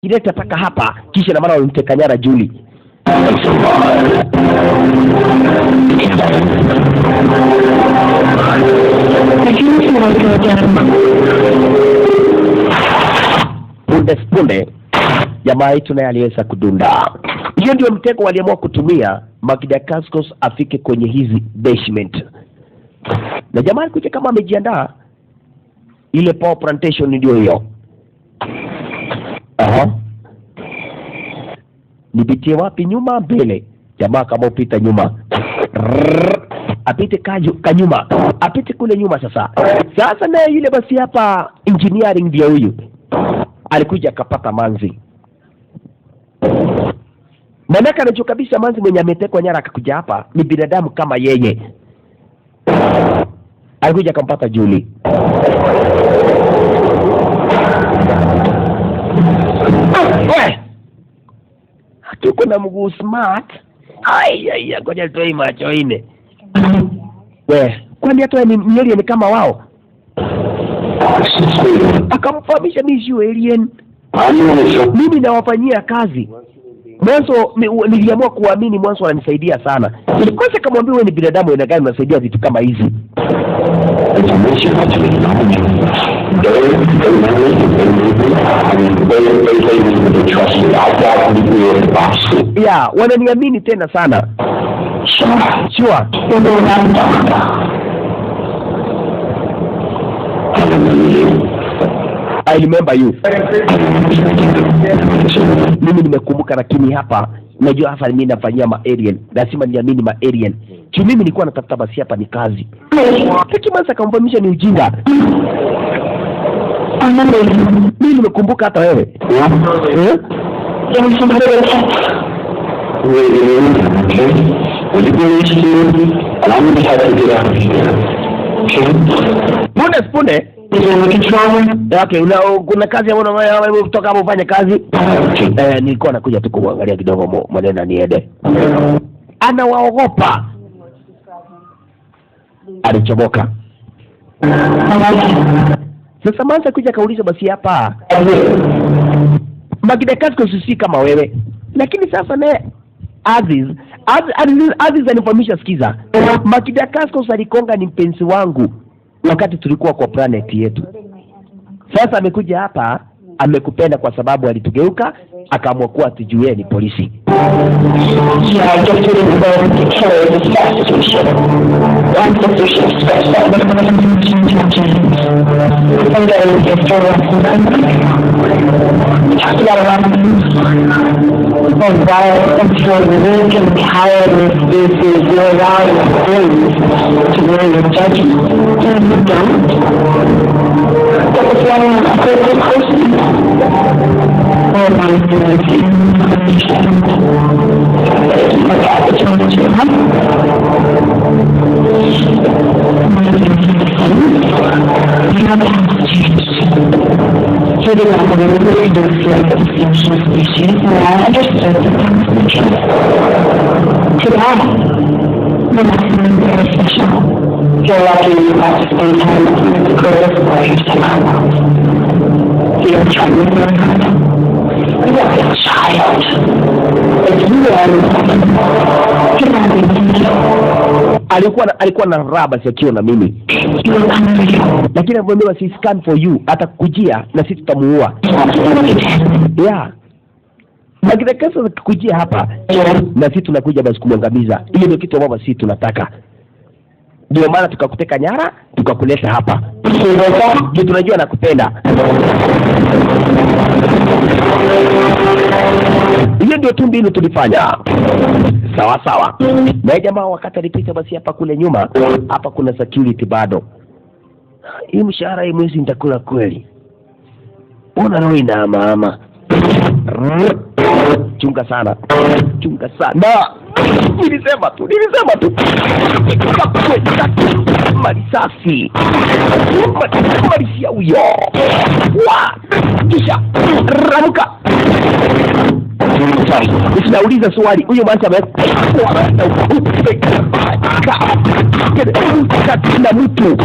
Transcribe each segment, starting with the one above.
Kileta taka hapa, kisha na maana walimteka nyara Julie. Punde jamaa yetu naye aliweza kudunda. Hiyo ndio mtego waliamua kutumia Magda Cascos afike kwenye hizi basement. Na jamaa alikuja kama amejiandaa. Ile power plantation ndio hiyo. Nipitie wapi, nyuma mbele? Jamaa kama upita nyuma. Apite kanyuma. Apite kule nyuma sasa. Sasa na yule basi hapa engineering ndio huyu. Alikuja akapata manzi. Manaka anajua kabisa manzi mwenye ametekwa nyara akakuja hapa ni binadamu kama yeye. Alikuja akampata Julie. Hatuko na mguu smart. Ai, ngoja toe macho ine. Kwani hata ni alien kama wao? Akamfahamisha ni alien. Mimi nawafanyia kazi. Mwanzo niliamua kuamini mwanzo ananisaidia sana. Kwanza kamwambia wewe ni binadamu ina gani unasaidia vitu kama hizi? Wananiamini tena sana. Sure. I remember you. Mimi nimekumbuka, lakini hapa najua hapa mimi nafanyia ma-alien. Lazima niamini ma-alien. Mimi nilikuwa natafuta basi hapa ni kazi. Lakini mwanza kamfahamisha ni ujinga. Mimi nimekumbuka hata wewe. Punde. Okay, kuna kazi ambayo kutoka hapo ufanye kazi. Nilikuwa nakuja tu kuangalia kidogo maneno niende. Anawaogopa. Alichomoka. Sasa manza kuja kauliza basi hapa. Magda Cascos si kama wewe. Lakini sasa ne Aziz anifahamisha, sikiza. Magda Cascos alikonga ni mpenzi wangu wakati tulikuwa kwa planet yetu. Sasa amekuja hapa, amekupenda kwa sababu alitugeuka, akaamua kuwa atujue ni polisi. You're lucky you got to spend time with the greatest warriors in our world. You don't try to learn how to. You're a child. If you alikuwa na raba sikiona na mimi. Lakini anamwambia si scan for you, atakujia na sisi tutamuua. Magda Cascos kujia hapa na sisi tunakuja basi kumwangamiza. Ile ndio kitu ambacho sisi tunataka. Ndio maana tukakuteka nyara, tukakuleta hapa. Ndio tunajua nakupenda. Hiyo ndio tu mbinu tulifanya. Sawa. Na jamaa wakati alipita basi hapa kule nyuma, hapa kuna security bado. Hii mshahara hii mwezi nitakula kweli. Ona roho ina mama. Chunga sana. Nilisema tu. Marisasi ya huyo. Kisha ramuka. Ninauliza swali, huyo mwanza na mtu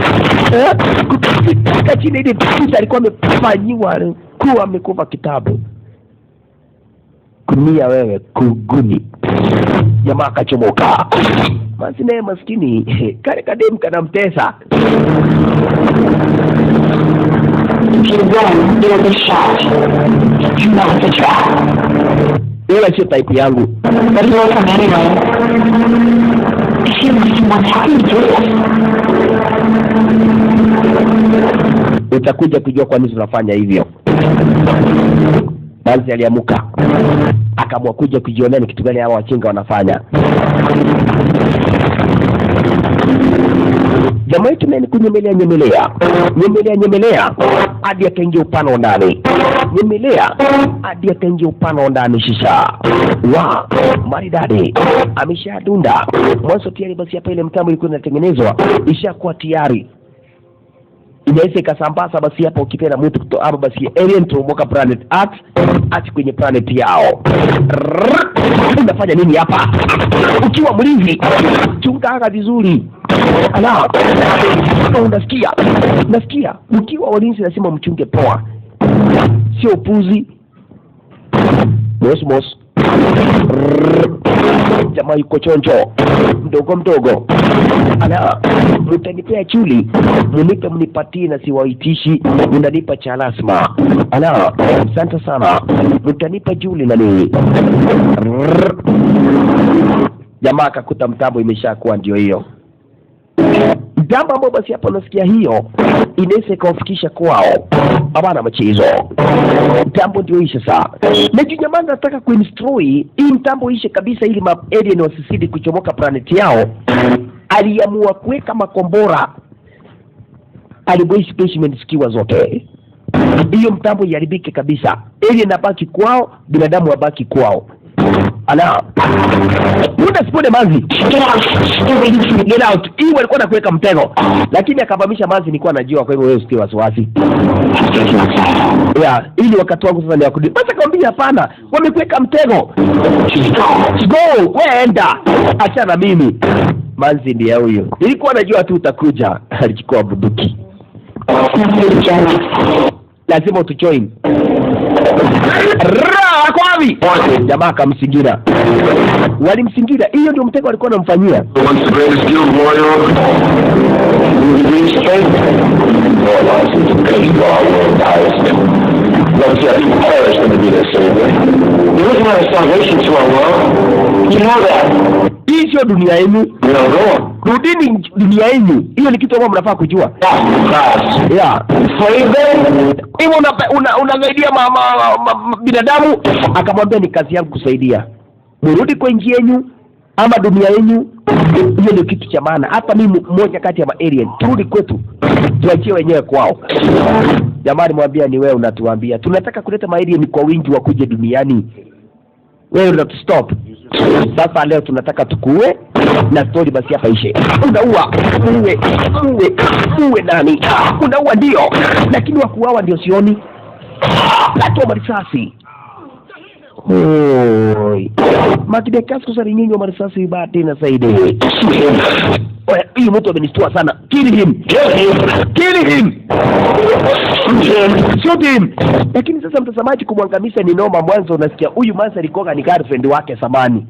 katika chini ile picha alikuwa amefanyiwa kuwa amekufa kitabu. kunia wewe kuguni. Jamaa akachomoka. Basi naye maskini kale kadem kanamtesa. If you run, you'll be shot. You're not the trap. Ile sio type yangu. But you'll come anyway. If you must not have to do this. Utakuja kujua kwa nini tunafanya hivyo. Basi aliamuka. Akaamua kuja kujionea ni kitu gani hao wachinga wanafanya. Jamaa yetu nani kunyemelea hadi akaingia upano ndani. Nyemelea hadi akaingia upano ndani shisha. Wa maridadi ameshadunda. Mwanzo tayari basi hapa ile mtambo ilikuwa inatengenezwa ishakuwa tayari. Inaweza ikasambaza basi hapa ukipenda mtu kutoa basi alien to moka planet Earth kwenye planet yao. Unafanya nini hapa? Ukiwa mlinzi chunga vizuri. Ala. Unasikia ukiwa walinzi nasema mchunge poa. Sio puzi. Mos. Jamaa yuko chonjo mdogo. Ala, mtanipea chuli, mnipatie na siwaitishi, mnanipa cha lazima. Ala, asante sana. Mtanipa juli na nini? Jamaa akakuta mtambo imeshakuwa ndio hiyo. Jambo ambalo basi hapo nasikia hiyo inaweza kufikisha kwao. Habana mchezo. Mtambo ndio ishe saa. Na jamaa anataka kuinstrui hii mtambo ishe kabisa ili alien wasisidi kuchomoka planet yao. Aliamua kuweka makombora. Aliboy specimen sikiwa zote. Hiyo mtambo iharibike kabisa. Alien abaki kwao, binadamu wabaki kwao. Ala. Muda sipone mazi. Get out. Hii walikuwa na kuweka mtego. Lakini akavamisha mazi nilikuwa najua kwa hivyo wewe usitie wasiwasi. Yeah, ili wakati wangu sasa ni akudi. Basi akamwambia hapana, wamekuweka mtego. Go, weenda. Acha na mimi. Manzi ndiye huyo. Nilikuwa najua tu utakuja. Alichukua bunduki. Lazima utujoin. Kwavi jamaa akamsingira. Walimsingira. Hiyo ndio mtego alikuwa anamfanyia. Hii sio dunia yenu. Rudini dunia yenu. Hiyo ni kitu ambacho mnafaa kujua. Yeah. Hiyo unasaidia binadamu. Akamwambia ni kazi yangu kusaidia. Mrudi kwa njia yenu ama dunia yenu. Hiyo ndio kitu cha maana. Hata mimi mmoja kati ya alien. Turudi kwetu. Tuachie wenyewe kwao. Jamani mwambia ni wewe unatuambia. Tunataka kuleta alien kwa wingi wakuje duniani. Wewe unatustop. Sasa leo tunataka tukue na story basi hapa ishe. Unaua uwe nani? Unaua ndio, lakini wakuawa ndio sioni. Lato marisasi. Oi. Makide kasko sari nyinyi marisasi baada na saidi. Hii mtu amenistua sana. Kill him. Shoot him. Lakini sasa mtazamaji kumwangamisha ni noma. Mwanzo unasikia huyu mansa alikoga ni girlfriend wake samani.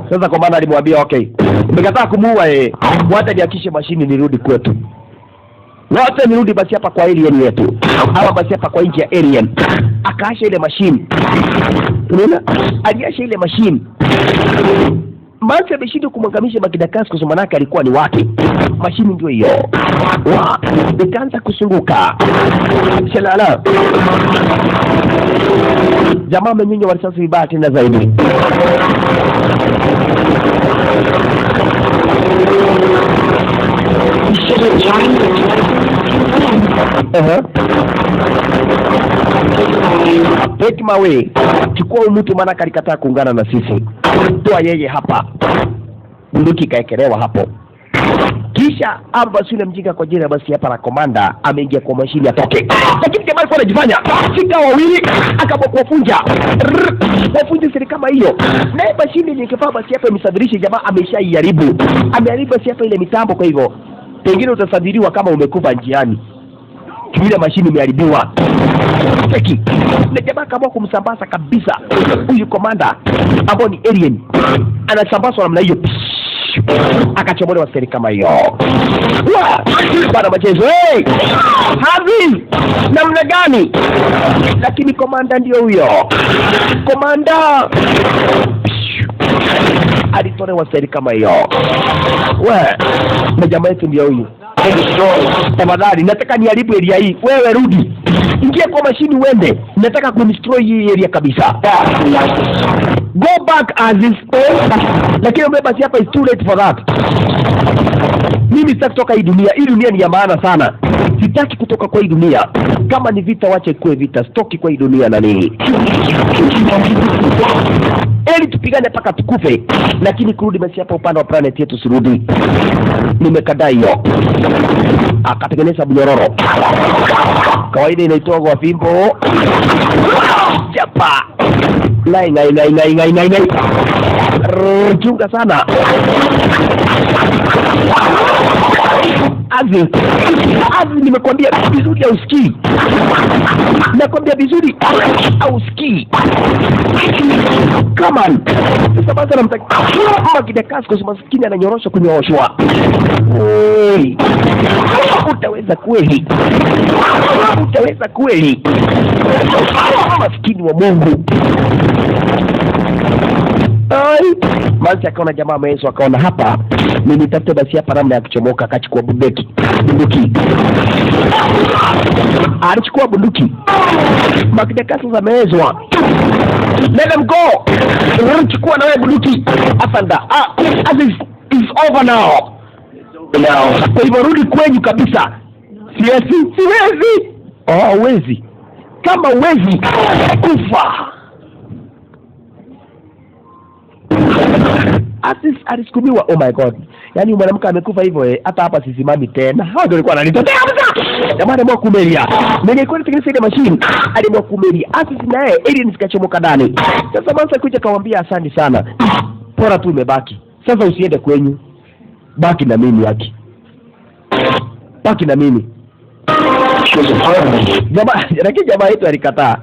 Sasa kwa maana alimwambia okay. Nimekataa kumuua wacha niakishe mashini nirudi kwetu. Wacha nirudi basi hapa kwa alien yetu. Hawa basi hapa kwa nchi ya alien. Akaasha ile mashini. Unaona? Aliasha ile mashini. Manzi ameshindwa kumwangamisha Makidakasi kwa sababu alikuwa ni wake. Mashini ndio hiyo. Ikaanza kusunguka. Shalala. Jamaa amenyonywa risasi vibaya tena zaidi. Take my way. Chukua mtu maana alikataa kuungana na sisi. Toa yeye hapa. Bunduki kaekelewa hapo. Kisha basi yule mjinga kwa jina basi hapa na komanda ameingia kwa mashini atoke. Lakini jamaa alikuwa anajifanya fika wawili akapokufunja. Wafunja siri kama hiyo. Na mashini ingefaa basi hapa imsadirishe jamaa ameharibu basi hapa ile mitambo kwa hivyo. Pengine utasafiriwa kama umekufa njiani. ile mashini imeharibiwa. Cheki. Na jamaa kama kumsambaza kabisa huyu komanda ambao ni alien. Anasambazwa namna hiyo. Akachomolewa seri kama hiyo. Bana machezo. Hey! Havi! Namna gani? Lakini komanda ndio huyo. Komanda alitolewa seri kama hiyo. Na jamaa yetu ndio huyu. Tafadhali nataka niharibu area hii. Wewe rudi. Ingia kwa mashini uende. Nataka kunistroy hii area kabisa. Go back as is. Lakini basi hapa is too late for that. Mimi sitaki kutoka hii dunia. Hii dunia ni ya maana sana. Sitaki kutoka kwa hii dunia. Kama ni vita wache kuwe vita. Stoki kwa hii dunia na nini. Eli tupigane paka tukufe. Lakini kurudi basi hapa upande wa planet yetu sirudi. Nimekadaa hiyo. Akatengeneza mnyororo. Kawaida inaitwa kwa fimbo. Chapa. Nai. Chunga sana. Azi nimekwambia vizuri au usikii? Nakwambia vizuri au usikii? Come on. Sasa basi namtaka kama kidakasko maskini ananyorosha kunyooshwa. Utaweza kweli? Utaweza kweli? Maskini wa Mungu. Manzi akaona jamaa ameeswa, akaona hapa mimi tafute basi hapa namna ya kuchomoka. Akachukua bunduki. Alichukua bunduki. Makidakaso zameezwa. Let them go. Chukua na wewe bunduki. Afanda. As is over now. Kwa hivyo rudi kwenyu kabisa. Siwezi. Huwezi. Kama huwezi kufa. Alisukumiwa. Oh my god. Yaani mwanamke amekufa hivyo hata hapa sisimami tena. Hao ndio walikuwa wananitetea kabisa. Jamani mwa kumelia. Mwenye kwenda tengeneza ile machine alimwa kumelia. Sinai alien zikachomoka ndani. Sasa Mansa kuja kawaambia asante sana. Bora tu umebaki. Sasa usiende kwenyu. Baki na mimi yake. Baki na mimi. Jamaa yetu alikataa.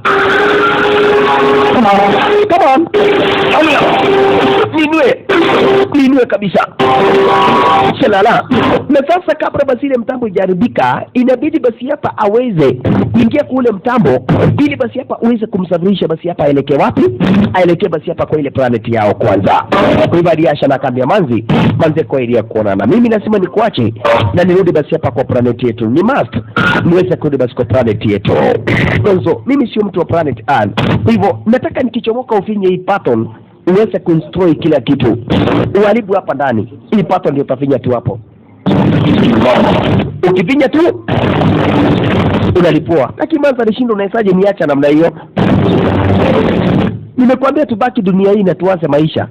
Come on. Ninue kabisa. Shalala. Na sasa kabla basi ile mtambo ijaribika, inabidi basi hapa aweze ingia kule mtambo ili basi hapa uweze kumsafirisha basi hapa aelekee wapi? Aelekee basi hapa kwa ile planet yao kwanza. Kwa hivyo aliasha na kambia Manzi kwa ile ya kuona na mimi nasema nikuache na nirudi basi hapa kwa planet yetu. Ni must niweze kurudi basi kwa planet yetu. Mwanzo mimi sio mtu wa planet Earth. Kwa hivyo nataka nikichomoka ufinye hii pattern uweze kuinstall kila kitu. Uharibu hapa ndani. Hii pattern ndio utafinya tu hapo. Ukifinya tu unalipua. Lakini Manza alishinda, unahesaje niacha namna hiyo? Nimekwambia tubaki dunia hii na tuanze maisha.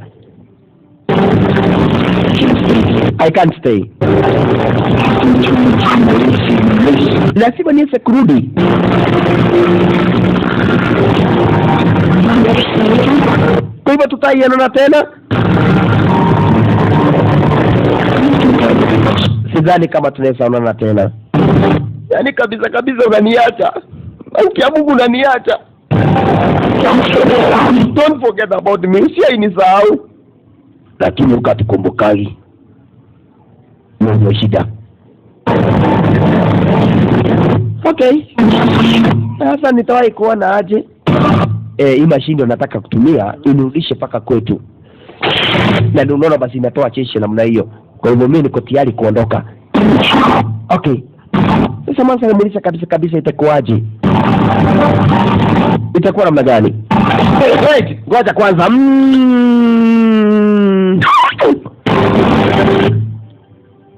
I can't stay. Lazima niweze kurudi. Kwa hivyo tutaiona tena. Sidhani kama tunaweza onana tena. Yaani kabisa unaniacha. Kia Mungu unaniacha. Don't forget about me. Usinisahau. Lakini ukatukumbukagi. Ndio shida. Okay. Sasa nitawahi kuona aje. Hii mashine nataka kutumia inirudishe paka kwetu. Na ndio unaona basi inatoa cheche namna hiyo. Kwa hivyo mimi niko tayari kuondoka. Okay. Sasa Mansa anamuuliza kabisa itakuwaje? Itakuwa namna gani? Wait, ngoja kwanza.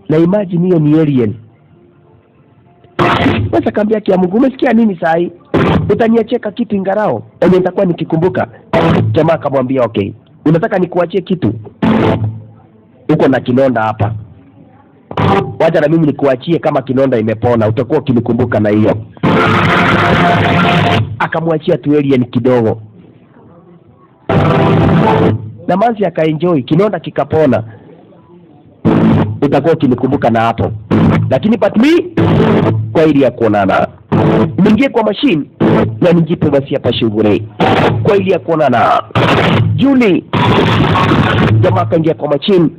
Na imagine hiyo ni alien. Sasa kaambia kia Mungu, umesikia nini saa hii? Utaniacheka kitu ingarao? Enye nitakuwa nikikumbuka. Jamaa akamwambia okay. Unataka nikuachie kitu? Uko na kinonda hapa. Wacha na mimi nikuachie kama kinonda imepona, utakuwa ukinikumbuka na hiyo. Akamwachia tu alien kidogo. Na Manzi akaenjoy, kinonda kikapona. Utakuwa ukinikumbuka na hapo. Lakini but me kwa ili ya kuonana. ningie kwa machine na nijipe basi hapa shughuli kwa ili ya kuonana. Julie jamaa kaingia kwa machine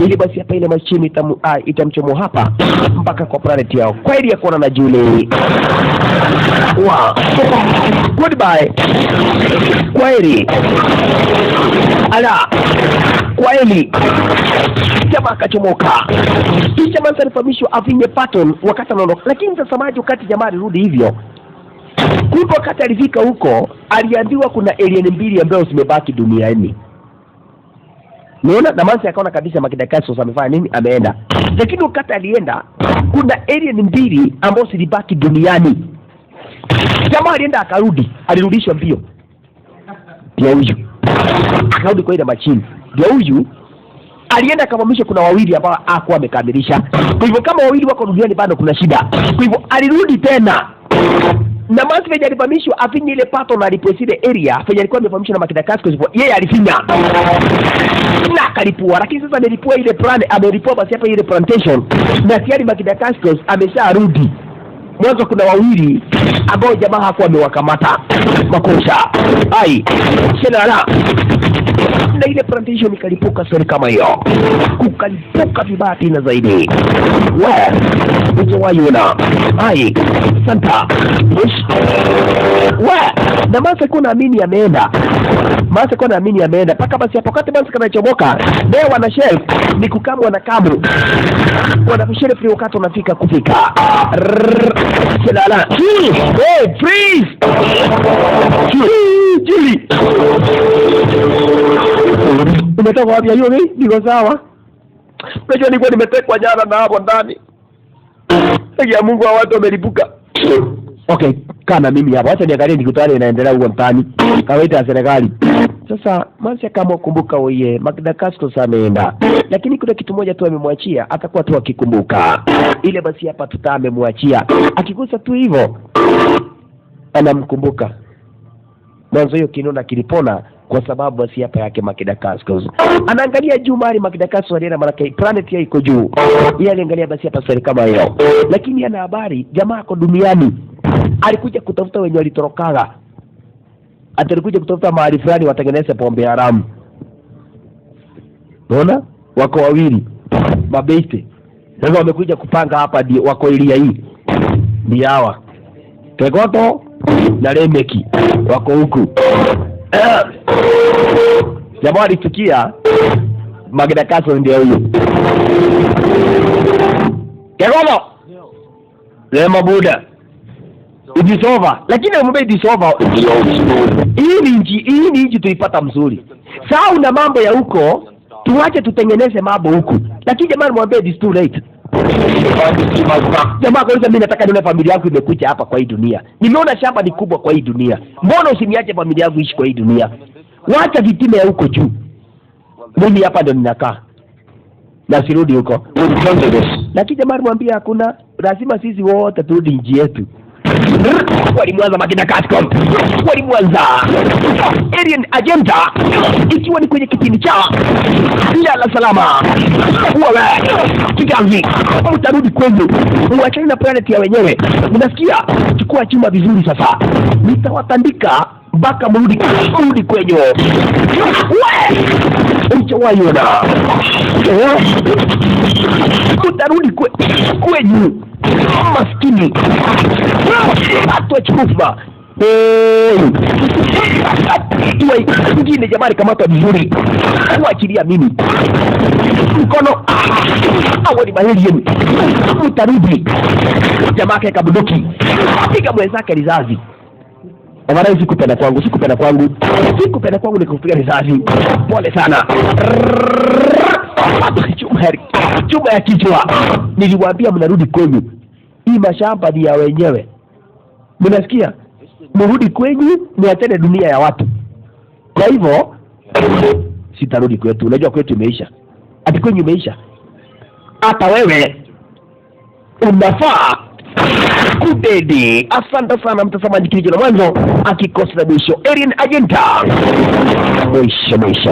ili basi hapa ile machine itamchomo hapa mpaka kwa planet yao kwa ili ya kuonana Julie. Wow. Goodbye. Kwaheri. Ala. Kwaheri. Jamaa akachomoka. Kisha manza alifahamishwa afinye pattern wakati anaondoka. Lakini mtazamaji, wakati jamaa alirudi hivyo, kumbe wakati alifika huko aliambiwa kuna alien mbili ambazo zimebaki duniani. Unaona, na manza akaona kabisa makidakaso amefanya nini, ameenda. Lakini wakati alienda kuna alien mbili ambazo zilibaki duniani. Jamaa alienda akarudi, alirudishwa mbio. Ndio huyu. Akarudi kwa ile machine. Ndio huyu. Alienda akamwambia kuna wawili ambao hakuwa amekamilisha. Kwa hivyo kama wawili wako duniani bado kuna shida. Kwa hivyo alirudi tena. Na manzi venye alifahamishwa afinye ile pato na aliposile area venye alikuwa amefahamishwa na makidakasko, kwa hivyo yeye alifinya na akalipua. Lakini sasa amelipua ile plan, amelipua basi hapa ile plantation na tayari makidakasko amesharudi. Mwanzo kuna wawili ambao jamaa hakuwa amewakamata makosa. Ai, shenara. Na ile plantation ikalipuka seri kama hiyo. Kukalipuka vibaya tena zaidi. Unaona? Ai, santa. Na masa kuna amini ameenda. Masa kuna amini ameenda. Paka basi hapo wakati masa kanachomoka, leo wana shelf ni kukamu wanakamu. Wana shelf ni wakati unafika kufika. Selala. Hey, freeze. Julie. Umetoka wapi hiyo mimi? Niko sawa. Unajua nilikuwa nimetekwa jana na hapo ndani. Ya Mungu wa watu wamelipuka. Okay, kana mimi hapa. Acha niangalie nikutane inaendelea huko mtani. Kawaida ya serikali. Sasa Mansi kama kumbuka wewe, Magdakasko ameenda. Lakini kuna kitu moja tu amemwachia, atakuwa tu akikumbuka. Ile basi hapa tutamemwachia. Akigusa tu hivyo anamkumbuka. Mwanzo hiyo kinona kilipona kwa sababu basi hapa yake Magdakasko. Anaangalia juu mali Magdakasko alienda mara planet ya iko juu. Yeye aliangalia basi hapa sasa kama hiyo. Lakini ana habari jamaa kwa duniani. Alikuja kutafuta wenye walitorokaga. Atalikuja kutafuta mahali fulani watengeneze pombe haramu. Unaona? Wako wawili. Mabeste. Sasa wamekuja kupanga hapa wako ilia hii. Ni hawa. Kegoto na Lemeki wako huku. Jamaa alitukia Magdakasko ndio huyo. Kegoto. Lema buda. Udisova. Lakini umbe disova. Hii ni nchi tuipata mzuri. Sasa una mambo ya huko, tuache tutengeneze mambo huku. Lakini jamaa mwambie this too late. Jamaa kwanza mimi nataka nione familia yangu imekuja hapa kwa hii dunia. Nimeona shamba ni kubwa kwa hii dunia. Mbona usiniache familia yangu ishi kwa hii dunia? Wacha vitima ya huko juu. Mimi hapa ndo ninakaa. Na sirudi huko. Lakini jamaa mwambie hakuna, lazima sisi wote turudi nchi yetu. Walimwanza Magdakasko. Walimwanza alien agenda ikiwa ni kwenye kipindi cha lala salama. Wewe kiganzi utarudi kwenu. Uachane na planet ya wenyewe. Unasikia? Chukua chuma vizuri sasa. Nitawatandika mpaka mrudi kwenye. Uchawaona. Utarudi kwenyu. Maskini. Atwa chufa. Tuwe ngine jamani kamata vizuri. Kuachilia mimi. Mkono. Awe ni alien. Utarudi. Jamaa kaka bunduki. Piga mwenzake rizazi. Amara sikupenda kwangu. Sikupenda kwangu nikupiga rizazi. Pole sana. Chuma ya kichwa. Niliwaambia mnarudi kwenu. Hii mashamba ni ya wenyewe. Mnasikia? Mrudi kwenyu, niachane dunia ya watu. Kwa hivyo sitarudi kwetu. Unajua kwetu imeisha. Ati kwenyu imeisha. Hata wewe unafaa kudedi. Asante sana mtazamaji, kilicho na mwanzo akikosa mwisho. Alien agenda. Mwisho.